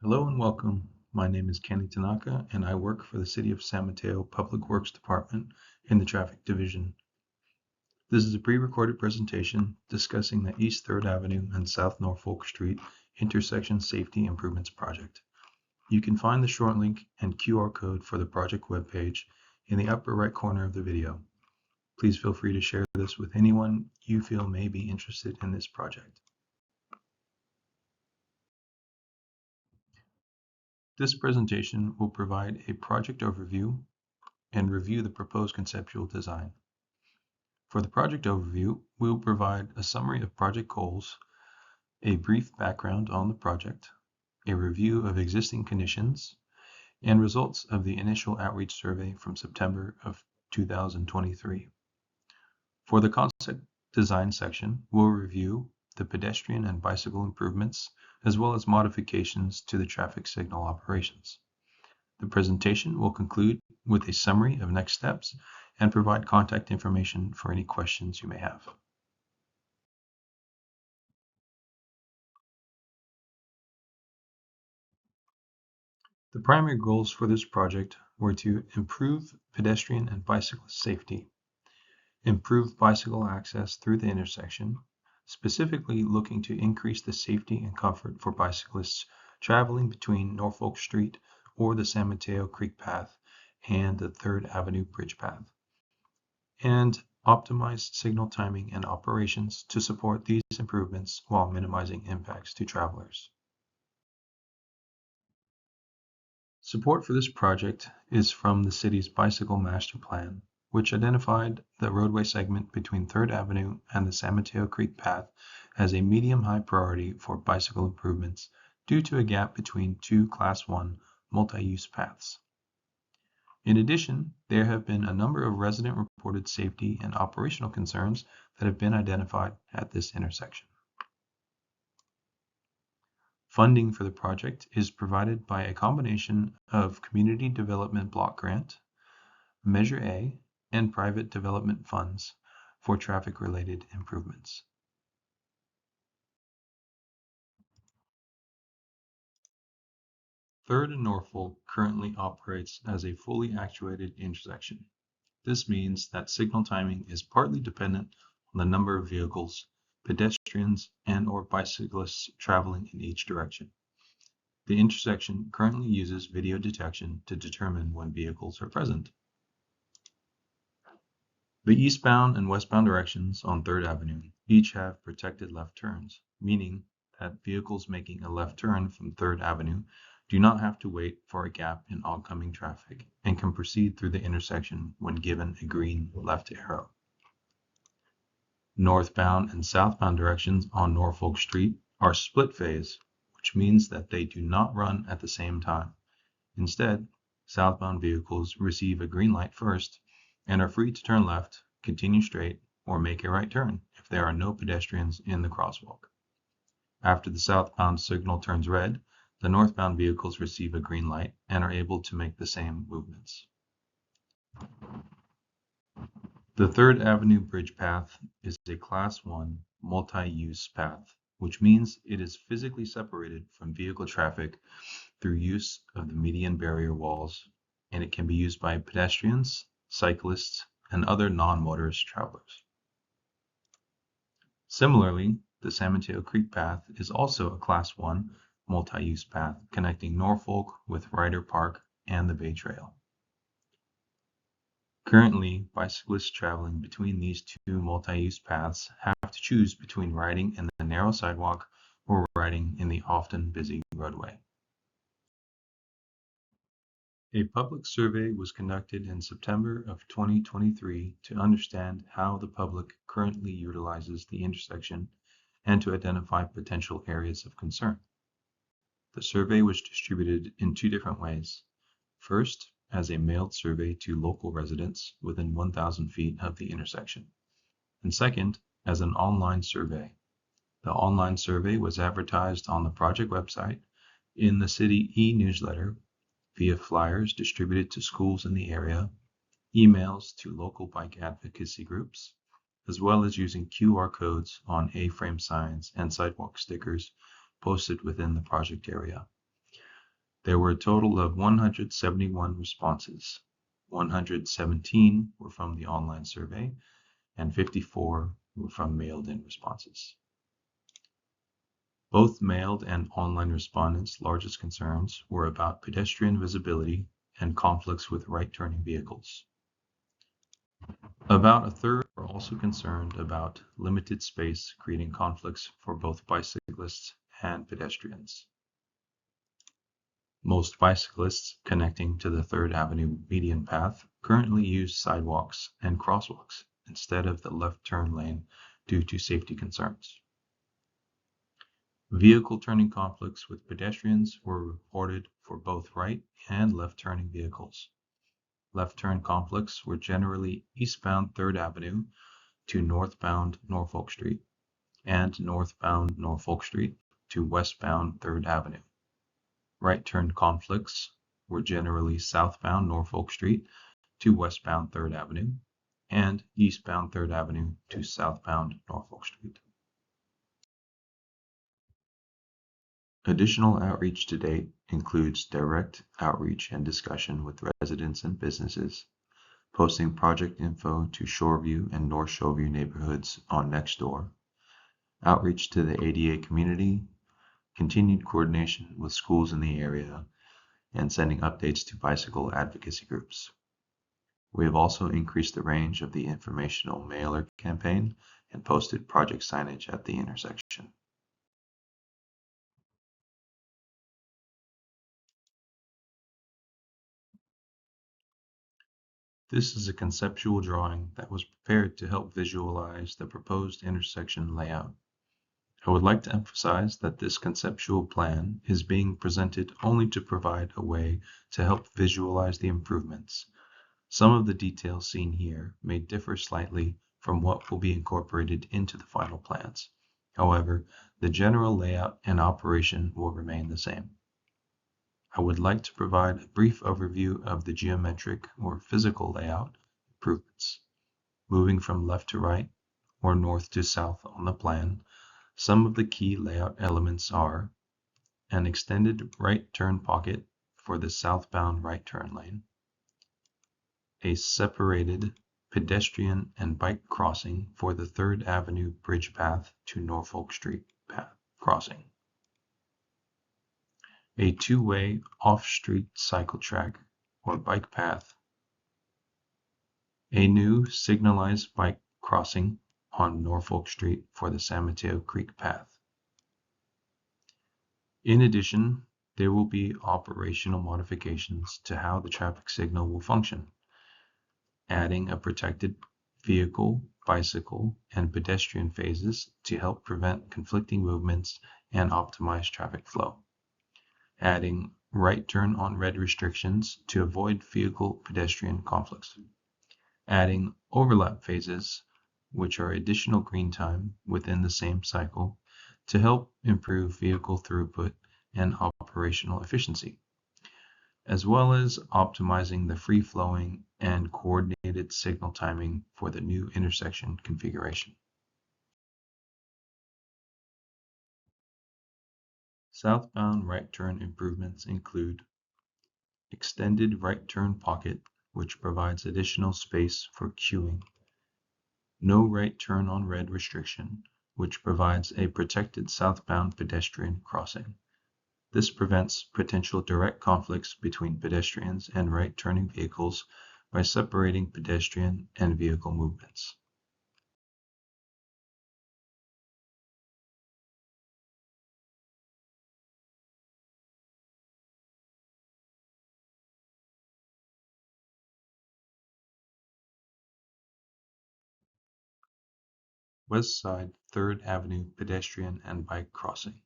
Hello and welcome. My name is Kenny Tanaka and I work for the City of San Mateo Public Works Department in the Traffic Division. This is a pre-recorded presentation discussing the East 3rd Avenue and South Norfolk Street Intersection Safety Improvements Project. You can find the short link and QR code for the project webpage in the upper right corner of the video. Please feel free to share this with anyone you feel may be interested in this project. This presentation will provide a project overview and review the proposed conceptual design. For the project overview, we will provide a summary of project goals, a brief background on the project, a review of existing conditions, and results of the initial outreach survey from September of 2023. For the concept design section, we'll review the pedestrian and bicycle improvements, as well as modifications to the traffic signal operations. The presentation will conclude with a summary of next steps and provide contact information for any questions you may have. The primary goals for this project were to improve pedestrian and bicyclist safety, improve bicycle access through the intersection, specifically looking to increase the safety and comfort for bicyclists traveling between Norfolk Street or the San Mateo Creek Path and the 3rd Avenue Bridge Path, and optimized signal timing and operations to support these improvements while minimizing impacts to travelers. Support for this project is from the city's Bicycle Master Plan, which identified the roadway segment between 3rd Avenue and the San Mateo Creek Path as a medium-high priority for bicycle improvements due to a gap between two Class 1 multi-use paths. In addition, there have been a number of resident-reported safety and operational concerns that have been identified at this intersection. Funding for the project is provided by a combination of Community Development Block Grant, Measure A, and private development funds for traffic-related improvements. Third and Norfolk currently operates as a fully actuated intersection. This means that signal timing is partly dependent on the number of vehicles, pedestrians, and/or bicyclists traveling in each direction. The intersection currently uses video detection to determine when vehicles are present. The eastbound and westbound directions on 3rd Avenue each have protected left turns, meaning that vehicles making a left turn from 3rd Avenue do not have to wait for a gap in oncoming traffic and can proceed through the intersection when given a green left arrow. Northbound and southbound directions on Norfolk Street are split phase, which means that they do not run at the same time. Instead, southbound vehicles receive a green light first and are free to turn left, continue straight, or make a right turn if there are no pedestrians in the crosswalk. After the southbound signal turns red, the northbound vehicles receive a green light and are able to make the same movements. The 3rd Avenue Bridge Path is a Class 1 multi-use path, which means it is physically separated from vehicle traffic through use of the median barrier walls, and it can be used by pedestrians, cyclists, and other non-motorist travelers. Similarly, the San Mateo Creek Path is also a Class 1 multi-use path connecting Norfolk with Ryder Park and the Bay Trail. Currently, bicyclists traveling between these two multi-use paths have to choose between riding in the narrow sidewalk or riding in the often busy roadway. A public survey was conducted in September of 2023 to understand how the public currently utilizes the intersection and to identify potential areas of concern. The survey was distributed in two different ways. First, as a mailed survey to local residents within 1,000 feet of the intersection, and second, as an online survey. The online survey was advertised on the project website, in the city e-newsletter, via flyers distributed to schools in the area, emails to local bike advocacy groups, as well as using QR codes on A-frame signs and sidewalk stickers posted within the project area. There were a total of 171 responses. 117 were from the online survey, and 54 were from mailed-in responses. Both mailed and online respondents' largest concerns were about pedestrian visibility and conflicts with right-turning vehicles. About a third were also concerned about limited space creating conflicts for both bicyclists and pedestrians. Most bicyclists connecting to the 3rd Avenue median path currently use sidewalks and crosswalks instead of the left turn lane due to safety concerns. Vehicle turning conflicts with pedestrians were reported for both right and left turning vehicles. Left turn conflicts were generally eastbound 3rd Avenue to northbound Norfolk Street and northbound Norfolk Street to westbound 3rd Avenue. Right turn conflicts were generally southbound Norfolk Street to westbound 3rd Avenue and eastbound 3rd Avenue to southbound Norfolk Street. Additional outreach to date includes direct outreach and discussion with residents and businesses, posting project info to Shoreview and North Shoreview neighborhoods on Nextdoor, outreach to the ADA community, continued coordination with schools in the area, and sending updates to bicycle advocacy groups. We have also increased the range of the informational mailer campaign and posted project signage at the intersection. This is a conceptual drawing that was prepared to help visualize the proposed intersection layout. I would like to emphasize that this conceptual plan is being presented only to provide a way to help visualize the improvements. Some of the details seen here may differ slightly from what will be incorporated into the final plans. However, the general layout and operation will remain the same. I would like to provide a brief overview of the geometric or physical layout improvements. Moving from left to right or north to south on the plan, some of the key layout elements are an extended right turn pocket for the southbound right turn lane, a separated pedestrian and bike crossing for the 3rd Avenue bridge path to Norfolk Street path crossing, a two-way off-street cycle track or bike path, a new signalized bike crossing on Norfolk Street for the San Mateo Creek path. In addition, there will be operational modifications to how the traffic signal will function, adding a protected vehicle, bicycle, and pedestrian phases to help prevent conflicting movements and optimize traffic flow, adding right turn on red restrictions to avoid vehicle pedestrian conflicts, adding overlap phases, which are additional green time within the same cycle to help improve vehicle throughput and operational efficiency, as well as optimizing the free-flowing and coordinated signal timing for the new intersection configuration. Southbound right turn improvements include extended right turn pocket, which provides additional space for queuing, no right turn on red restriction, which provides a protected southbound pedestrian crossing. This prevents potential direct conflicts between pedestrians and right-turning vehicles by separating pedestrian and vehicle movements. West Side 3rd Avenue pedestrian and bike crossing.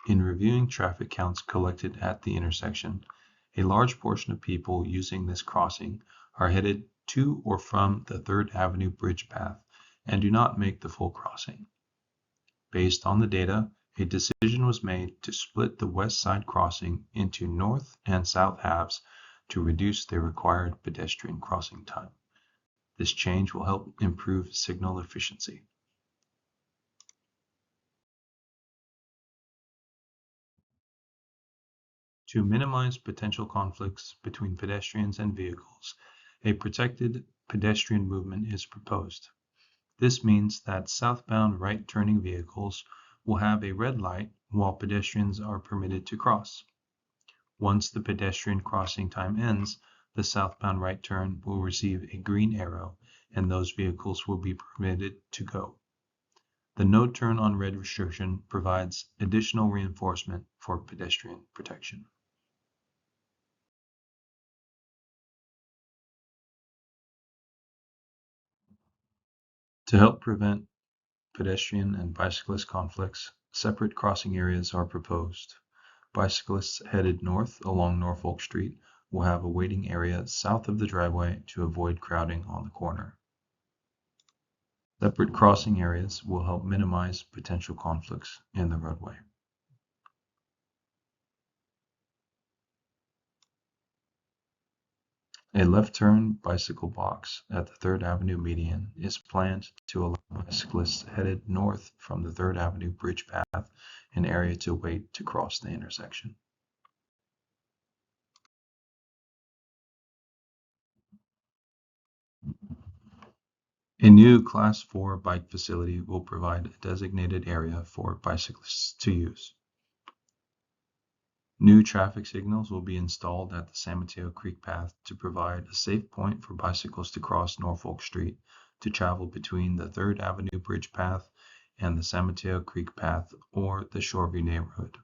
In reviewing traffic counts collected at the intersection, a large portion of people using this crossing are headed to or from the 3rd Avenue bridge path and do not make the full crossing. Based on the data, a decision was made to split the west side crossing into north and south halves to reduce the required pedestrian crossing time. This change will help improve signal efficiency. To minimize potential conflicts between pedestrians and vehicles, a protected pedestrian movement is proposed. This means that southbound right-turning vehicles will have a red light while pedestrians are permitted to cross. Once the pedestrian crossing time ends, the southbound right turn will receive a green arrow and those vehicles will be permitted to go. The no turn on red restriction provides additional reinforcement for pedestrian protection. To help prevent pedestrian and bicyclist conflicts, separate crossing areas are proposed. Bicyclists headed north along Norfolk Street will have a waiting area south of the driveway to avoid crowding on the corner. Separate crossing areas will help minimize potential conflicts in the roadway. A left turn bicycle box at the 3rd Avenue median is planned to allow bicyclists headed north from the 3rd Avenue bridge path an area to wait to cross the intersection. A new Class 4 bike facility will provide a designated area for bicyclists to use. New traffic signals will be installed at the San Mateo Creek path to provide a safe point for bicycles to cross Norfolk Street to travel between the 3rd Avenue Bridge path and the San Mateo Creek path or the Shoreview neighborhood.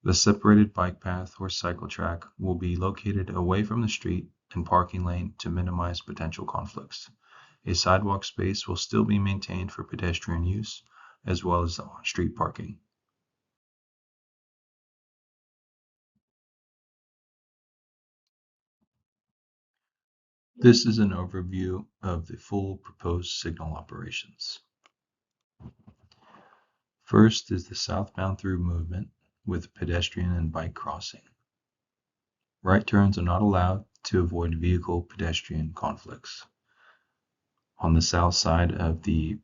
The separated bike path or cycle track will be located away from the street and parking lane to minimize potential conflicts. A sidewalk space will still be maintained for pedestrian use, as well as the on-street parking. This is an overview of the full proposed signal operations. First is the southbound through movement with pedestrian and bike crossing. Right turns are not allowed to avoid vehicle-pedestrian conflicts. On the south side of the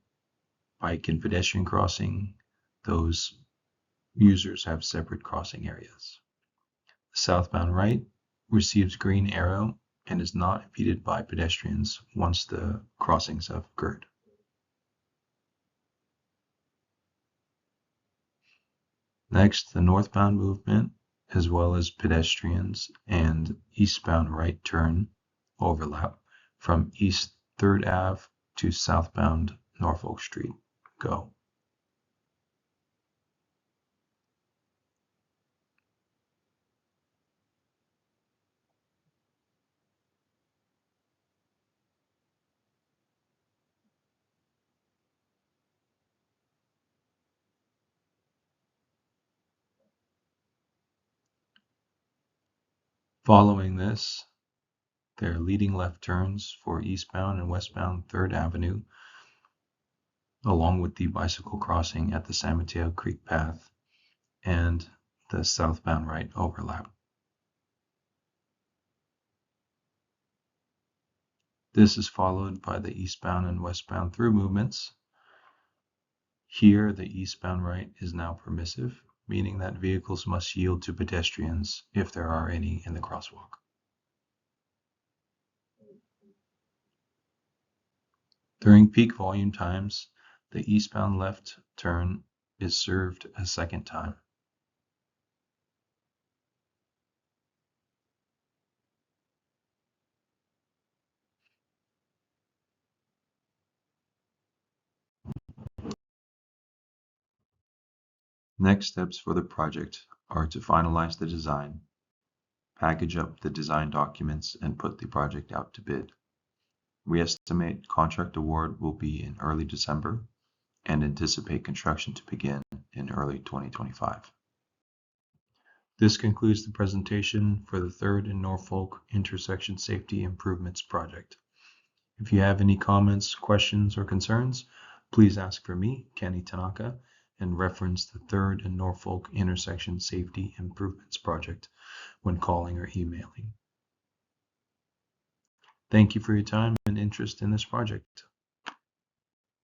bike and pedestrian crossing, those users have separate crossing areas. The southbound right receives green arrow and is not impeded by pedestrians once the crossings have occurred. Next, the northbound movement, as well as pedestrians and eastbound right turn overlap from East 3rd Ave to southbound Norfolk Street. Go. Following this, there are leading left turns for eastbound and westbound 3rd Avenue, along with the bicycle crossing at the San Mateo Creek path and the southbound right overlap. This is followed by the eastbound and westbound through movements. Here, the eastbound right is now permissive, meaning that vehicles must yield to pedestrians if there are any in the crosswalk. During peak volume times, the eastbound left turn is served a second time. Next steps for the project are to finalize the design, package up the design documents, and put the project out to bid. We estimate contract award will be in early December and anticipate construction to begin in early 2025. This concludes the presentation for the 3rd and Norfolk Intersection Safety Improvements Project. If you have any comments, questions, or concerns, please ask for me, Kenny Tanaka, and reference the 3rd and Norfolk Intersection Safety Improvements Project when calling or emailing. Thank you for your time and interest in this project.